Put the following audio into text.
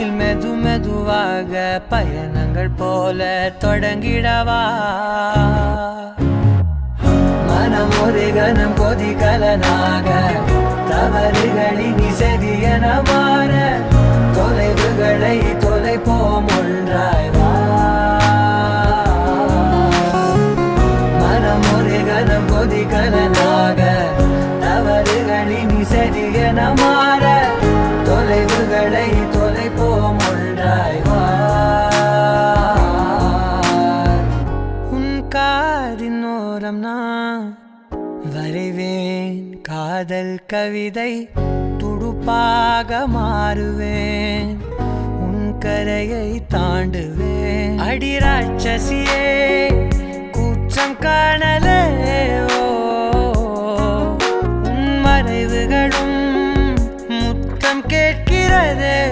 நம்மில் மெது மெதுவாக பயணங்கள் போல தொடங்கிடவா மனம் ஒரு கணம் கொதிகலனாக தவறுகளின் இசையென மாற தொலைவுகளை தொலைப்போம் ஒன்றாய் வா மனம் ஒரு கணம் கொதிகலனாக தவறுகளின் இசையென மாற தொலைவுகளை தொலைப்போம் ஒன்றாய் வா உன் காதின் ஓரம் நான் வரைவேன் காதல் கவிதை துடுப்பாக மாறுவேன் உன் கரையை தாண்டுவேன் அடி ராட்சசியே கூச்சம் காணலே